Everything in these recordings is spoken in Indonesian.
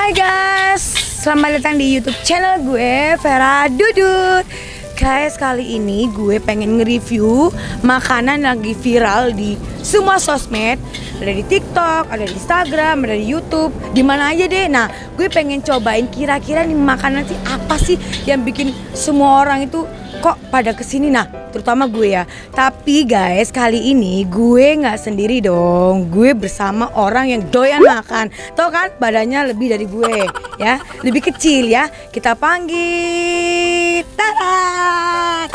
Hai guys, selamat datang di YouTube channel gue, Vera Dudut. Guys, kali ini gue pengen nge-review makanan lagi viral di semua sosmed. Ada di TikTok, ada di Instagram, ada di YouTube, di mana aja deh. Nah, gue pengen cobain kira-kira nih makanan sih apa sih yang bikin semua orang itu kok pada kesini. Nah, terutama gue ya. Tapi guys, kali ini gue nggak sendiri dong. Gue bersama orang yang doyan makan. Tau kan, badannya lebih dari gue ya, lebih kecil ya. Kita panggil Tarat.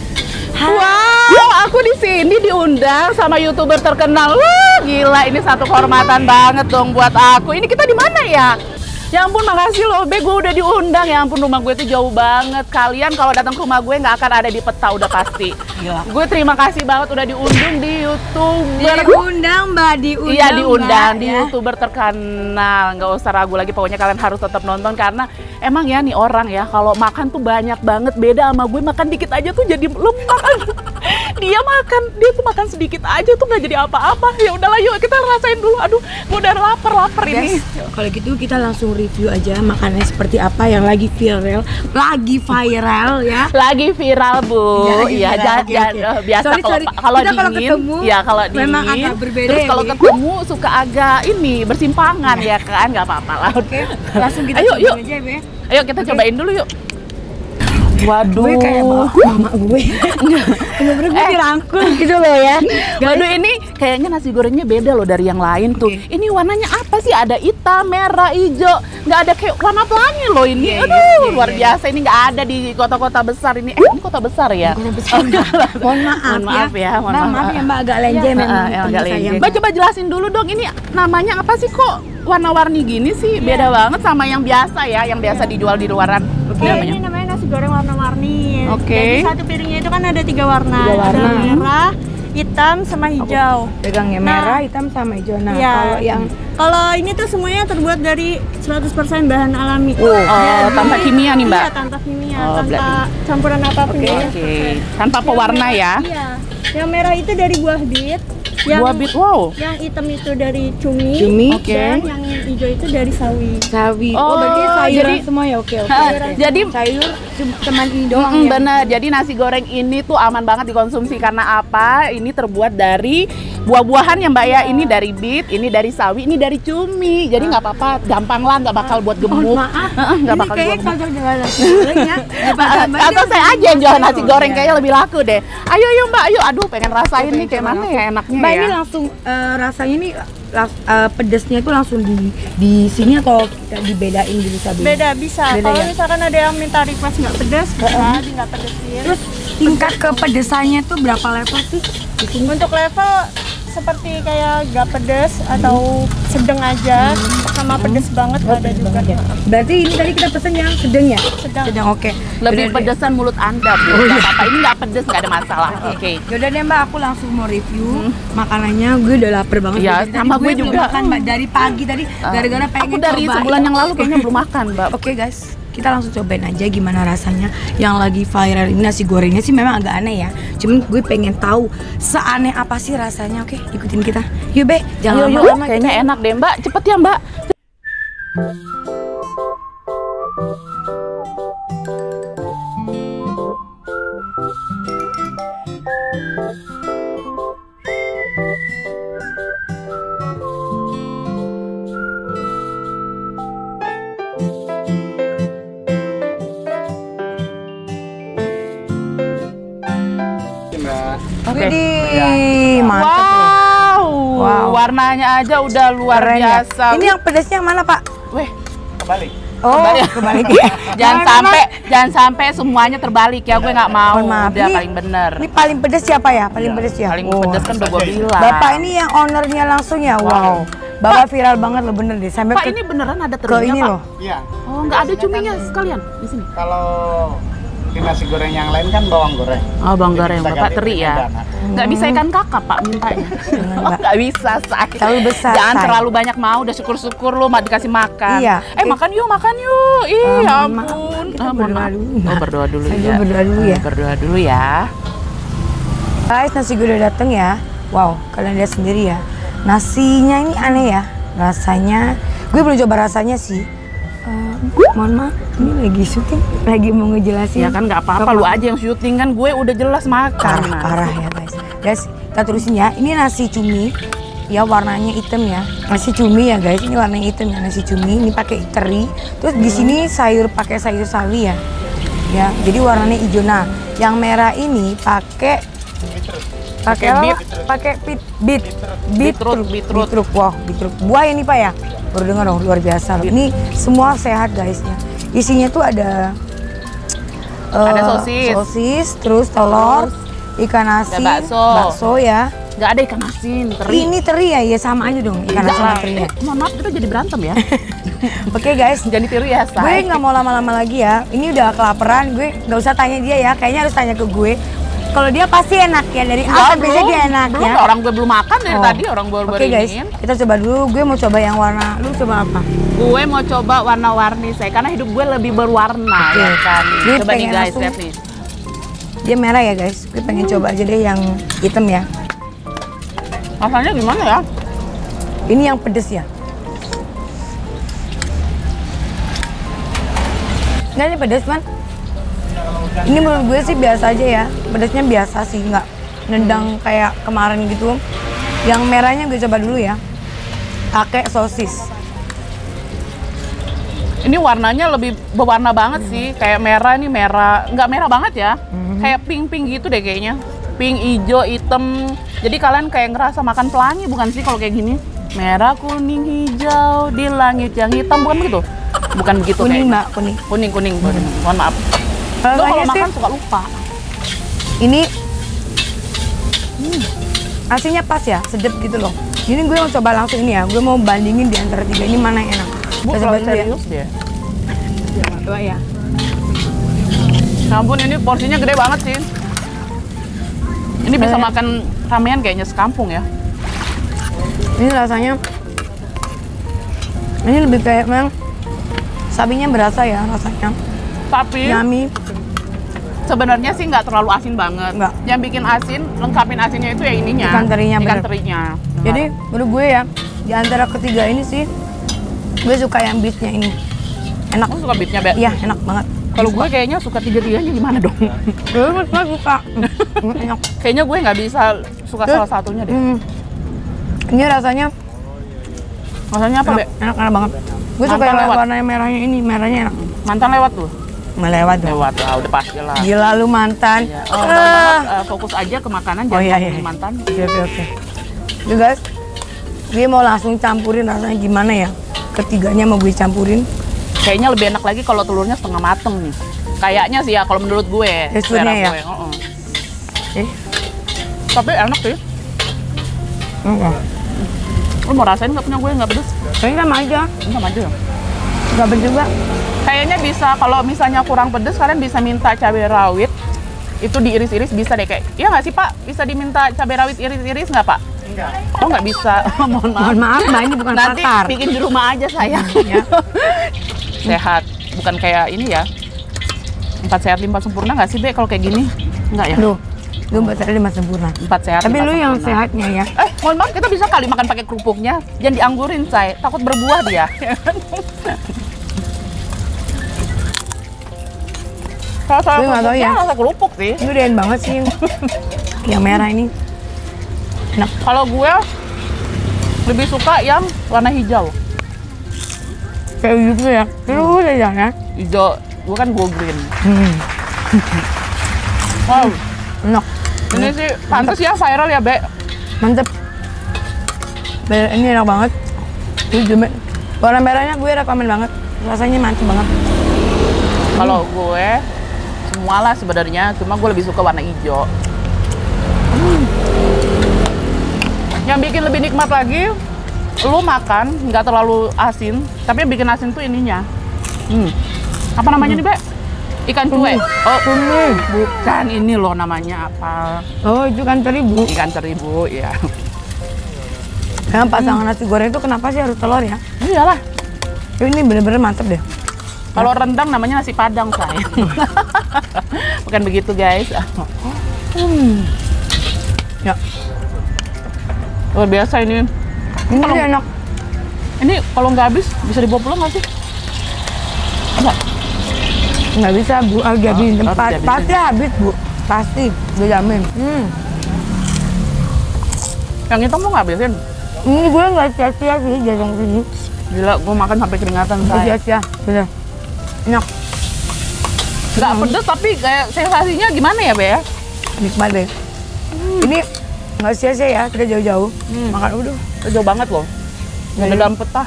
Wow, aku di sini diundang sama YouTuber terkenal. Wah, gila, ini satu kehormatan banget dong buat aku. Ini kita di mana ya? Ya ampun, makasih loh, Be, gue udah diundang. Ya ampun, rumah gue tuh jauh banget. Kalian kalau datang ke rumah gue nggak akan ada di peta, udah pasti. Gila. Gue terima kasih banget udah diundang di YouTuber. Diundang Mbak, diundang. Iya, diundang Mbak, di ya. YouTuber terkenal. Nggak usah ragu lagi, pokoknya kalian harus tetap nonton. Karena emang ya nih orang ya, kalau makan tuh banyak banget. Beda sama gue, makan dikit aja tuh jadi lemak. Dia tuh makan sedikit aja tuh nggak jadi apa-apa. Ya udahlah, yuk kita rasain dulu. Aduh, gue udah lapar ini. Kalau gitu kita langsung review aja makanannya seperti apa yang lagi viral ya. Lagi viral, Bu. Iya, Iya, biasa kalau dingin, ya kalau dingin. Memang agak berbeda. Terus ya, kalau Bi? ketemu suka agak ini bersimpangan ya kan, nggak apa-apa lah. Oke, langsung kita Ayo, cobain yuk. aja, Be. Ayo kita cobain dulu yuk. Waduh, Gue kayak mama gue. Bener-bener gue dirangkul gitu loh ya. Waduh, ini kayaknya nasi gorengnya beda loh dari yang lain tuh. Ini warnanya apa sih? Ada hitam, merah, hijau. Nggak ada kayak warna pelangi loh ini. Aduh, luar biasa. Ini nggak ada di kota-kota besar ini. Ini kota besar ya? Kota besar. Mohon maaf ya. Mohon maaf ya Mbak, agak lenje memang. Agak lenje. Mbak, coba jelasin dulu dong, ini namanya apa sih kok warna-warni gini sih? Beda banget sama yang biasa ya, yang biasa dijual di luaran. Ini namanya nasi goreng warna-warni. Oke. Jadi satu piringnya itu kan ada 3 warna. Tiga warna. Ada merah, hitam, sama hijau. Pegangnya merah, hitam sama hijau. Nah, Iya. Kalau ini tuh semuanya terbuat dari 100% bahan alami. Tanpa kimia nih, Mbak? Iya, tanpa kimia, Oh, tanpa campuran apapun ya. Oke. Tanpa pewarna ya? Iya. Yang merah itu dari buah bit. Buah bit, wow. Yang hitam itu dari cumi. Oke. Dan yang hijau itu dari sawi. Sawi. Oh, Berarti sayuran jadi- semua ya. Oke. Jadi sayur cuman ini doang ya. bener, jadi nasi goreng ini tuh aman banget dikonsumsi karena apa? Ini terbuat dari buah-buahan ya Mbak ya. Ini dari bit, ini dari sawi, ini dari cumi. Jadi nggak apa-apa, gampang lah, nggak bakal buat gemuk. Maaf. Nggak Ini bakal kayaknya buat gemuk. cocok dengan nasi goreng ya. Atau saya aja yang jual nasi goreng, kayaknya lebih laku deh. Ayo yuk Mbak, ayo. Aduh, pengen rasain nih kayak mana ya enaknya Mbak, ya. ini langsung rasanya nih pedesnya itu langsung di sini atau kita dibedain dulu sabi? Beda bisa. Beda Kalau ya? misalkan ada yang minta request nggak pedas, bisa di nggak pedesin. Terus tingkat kepedesannya tuh berapa level sih? Untuk level seperti kayak nggak pedes atau sedang aja, sama pedes banget nggak ada juga. Berarti ini tadi kita pesen yang sedang ya? Sedang. Oke. Lebih Yaudah deh. pedesan mulut Anda, Bu. Nggak apa-apa, ini nggak pedes, nggak ada masalah. Oke. Yaudah deh Mbak, aku langsung mau review makanannya. Gue udah lapar banget. Iya, Dari tadi sama gue belum juga. makan Mbak dari pagi tadi gara-gara pengen Aku dari cobain. sebulan yang lalu kayaknya belum makan, Mbak. Oke guys, kita langsung cobain aja gimana rasanya yang lagi viral ini. Nasi gorengnya sih memang agak aneh ya. Cuman gue pengen tahu seaneh apa sih rasanya. Oke, ikutin kita. Yuk Be, jangan Yuk, lama-lama. kayaknya enak deh Mbak. Cepet ya Mbak. Oke, mantap loh. Wow, warnanya aja udah luar Keren ya. biasa. Ini yang pedasnya yang mana Pak? Weh, Kebalik. Oh, kebalik. jangan sampai semuanya terbalik ya. Gue nggak mau. Mohon maaf. Udah Ini- paling bener. Ini paling pedas siapa ya? Paling pedas ya? Paling Oh. pedes kan udah gue bilang. Bapak ini yang ownernya langsung ya? Wow. Bapak viral banget loh, bener deh. Sampai Pak, ke, ini beneran ada ke terinya ini Pak? loh. Iya. Oh, nggak ada cuminya sekalian di sini. Kalau di nasi goreng yang lain kan bawang goreng. Oh, bawang Jadi goreng kita Bapak ganti teri dengan ya. dana. Nggak bisa ikan kakap Pak mintanya. Oh, Mbak. nggak bisa, say. Terlalu besar, Jangan say. terlalu banyak mau, udah syukur-syukur lo mak dikasih makan. Iya. Makan yuk, makan yuk. Ih, ya mohon maaf. ampun. Kita Mohon berdoa maaf. dulu. Oh, berdoa dulu Saya ya. berdoa dulu ya. Berdoa dulu ya. Guys, nasi gue udah dateng ya. Wow, kalian lihat sendiri ya. Nasinya ini aneh ya. Rasanya, gue belum coba rasanya sih. Mohon maaf, ini lagi syuting, lagi mau ngejelasin. Ya kan nggak apa-apa, lu aja yang syuting kan, gue udah jelas makan. Parah ya guys. Guys, kita terusin ya. Ini nasi cumi, ya warnanya hitam ya. Nasi cumi ya guys, ini warnanya hitam ya nasi cumi. Ini pakai teri. Terus di sini pakai sayur sawi ya. Ya, jadi warnanya hijau. Nah, yang merah ini pakai beetroot. Wah, beetroot. Buah ini Pak ya? Baru dengar dong, luar biasa. Ini semua sehat guys ya. Isinya tuh ada sosis, terus telur, ikan asin, bakso ya. Nggak ada ikan asin, teri. Ini teri ya? Ya sama aja dong ikan asin sama terinya. Mohon maaf, kita jadi berantem ya. Oke guys, jadi tiru ya, say. Gue nggak mau lama-lama lagi ya. Ini udah kelaparan, gue nggak usah tanya dia ya. Kayaknya harus tanya ke gue. Kalau dia pasti enak ya, dari A sampai Z dia enak belum, ya. Orang gue belum makan dari tadi, orang gue baru guys, kita coba dulu. Gue mau coba yang warna, lu coba apa? Gue mau coba warna-warni saya, karena hidup gue lebih berwarna ya kan. Coba nih guys, lihat nih. Dia merah ya guys, gue pengen coba aja deh yang hitam ya. Rasanya gimana ya? Ini yang pedes ya. Nah ini pedes man. Ini menurut gue sih biasa aja ya. Pedesnya biasa sih, nggak nendang kayak kemarin gitu. Yang merahnya gue coba dulu ya. Pakai sosis. Ini warnanya lebih berwarna banget sih. Kayak merah, ini merah. Nggak merah banget ya. Kayak pink-pink gitu deh kayaknya. Pink, hijau, hitam. Jadi kalian kayak ngerasa makan pelangi bukan sih kalau kayak gini? Merah, kuning, hijau di langit yang hitam, bukan begitu? Bukan begitu kuning kayaknya. Mbak, kuning. Kuning. Mohon maaf. Lo kalau makan suka lupa. Ini asinnya pas ya, sedep gitu loh. Ini gue mau coba langsung ini ya. Gue mau bandingin di antara tiga ini mana yang enak. Bu, Kita coba dulu ya. serius dia. Coba ya. Ya ampun, ini porsinya gede banget sih. Ini bisa makan ramean kayaknya sekampung ya. Ini rasanya, ini lebih kayak memang sapinya berasa ya rasanya. Tapi Yummy. sebenarnya sih nggak terlalu asin banget. Nggak. Yang bikin asin, lengkapin asinnya itu ya ininya. Ikan terinya, Ikan bener. terinya. Jadi menurut gue ya, di antara ketiga ini sih, gue suka yang beefnya ini. Enak. Aku suka beefnya, Be. Iya, enak banget. Kalau gue kayaknya suka tiga-tiganya gimana dong? Gue suka. Enak. Kayaknya gue nggak bisa suka salah satunya deh. Ini rasanya Rasanya apa, Be? enak banget. Gue suka Mantan yang lewat. warna merahnya ini, merahnya enak. Mantan lewat tuh. Melewat dong. Lewat lah, udah pasti lah. Gila lu mantan. Ya. Oh, banget, fokus aja ke makanan, jangan iya. ngomongin mantan. Oke. Jadi guys, gue mau langsung campurin rasanya gimana ya. Ketiganya mau gue campurin. Kayaknya lebih enak lagi kalau telurnya setengah mateng nih. Kayaknya sih ya kalau menurut gue. Teksturnya ya? Gue. Tapi enak sih. Lu mau rasain nggak punya gue nggak pedes? Kayaknya sama aja. Sama aja ya. Gak pedes juga. Kayaknya bisa kalau misalnya kurang pedes kalian bisa minta cabai rawit. Itu diiris-iris bisa deh kayak. Iya nggak sih Pak? Bisa diminta cabai rawit iris-iris nggak Pak? Enggak. Oh nggak bisa. Mohon maaf. Mohon maaf, Mbak, ini bukan Nanti pakar. bikin di rumah aja sayang. Ya. Sehat. Bukan kayak ini ya. 4 sehat 5 sempurna nggak sih Be kalau kayak gini? Enggak ya? Lu 4 sehat 5 sempurna. 4 sehat. Tapi 5 lu yang sempurna. sehatnya ya. Mohon maaf kita bisa kali makan pakai kerupuknya. Jangan dianggurin say, takut berbuah dia. Rasa Gue nggak tahu ya. Rasa kerupuk sih. Ini udah enak banget sih. Yang merah ini. Enak. Kalau gue lebih suka yang warna hijau. Kayak gitu ya. Terus aja ya. Hijau, gue kan go green. Wow, Enak. ini sih pantas ya viral ya Be. Mantep. Ini enak banget. Ini cuma warna merahnya gue rekomen banget. Rasanya mantep banget. Kalau gue semualah sebenarnya, cuma gue lebih suka warna hijau. Yang bikin lebih nikmat lagi, lu makan nggak terlalu asin, tapi yang bikin asin tuh ininya. Apa namanya nih Be? Ikan cuek. Oh, bukan ini loh namanya apa? Oh, itu kan terigu. Ikan terigu, ya. Yang pasangan nasi goreng itu kenapa sih harus telur ya? Iyalah. Ini bener-bener mantep deh. Kalau rendang namanya nasi padang sayang. Bukan begitu guys. Ya. Luar biasa ini. Ini enak. Ini kalau nggak habis bisa dibawa pulang nggak sih? Nggak bisa Bu, harus dihabisin. harus dihabisin. Pasti habis Bu, pasti, gue jamin. Yang itu mau ngabisin? Ini gue nggak sia-sia sih jajan sini. Gila, gue makan sampai keringatan Nggak saya. sia-sia, bener. Enak, Nggak pedes tapi kayak sensasinya gimana ya, Be? nikmat deh. Ini nggak sia-sia ya, kita jauh-jauh. Makan udah. Jauh banget loh. Nggak ada dalam peta.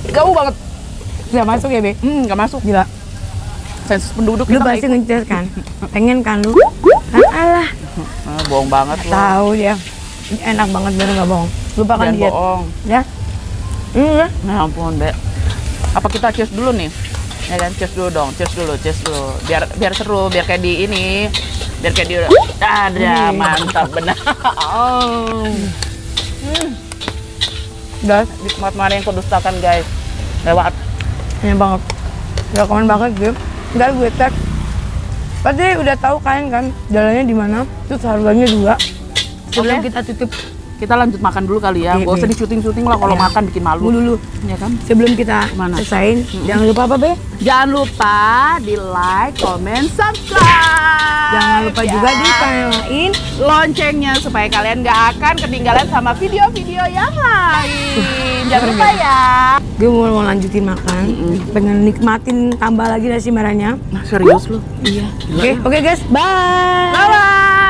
Jauh banget. Nggak masuk ya, Be? Nggak masuk. Gila. Sensus penduduk Lu kita pasti nggak ikut. ngeces kan? Pengen kan lu? Alah, Bohong banget loh. tahu dia. Ini enak banget, bener nggak bohong. Lupakan Jangan diet. bohong. Ya? Ya. Nah ampun, Be. Apa kita cheers dulu nih? Ya kan, cheers dulu dong, cheers dulu. Biar seru, biar kayak di ini. Biar kayak di... Ada, mantap benar. Udah, Nikmat mana yang kudustakan, guys. Lewat. enak banget. Rekomen banget gue. Ntar gue tag. Pasti udah tahu kan jalannya di mana. Terus harganya juga. Sebelum Oke. kita tutup Kita lanjut makan dulu kali ya. Oke, Gak usah oke. di syuting lah kalau Iya. makan bikin malu. dulu. Ya kan? Sebelum kita Mana? selesain, jangan lupa apa, Be? Jangan lupa di like, comment, subscribe. Jangan lupa juga Ya. dinyalain Loncengnya supaya kalian gak akan ketinggalan sama video-video yang lain. Jangan lupa ya. Gue mau lanjutin makan. Pengen nikmatin tambah lagi nasi merahnya. Nah, serius lu? Iya. Oke, guys, bye. Bye-bye.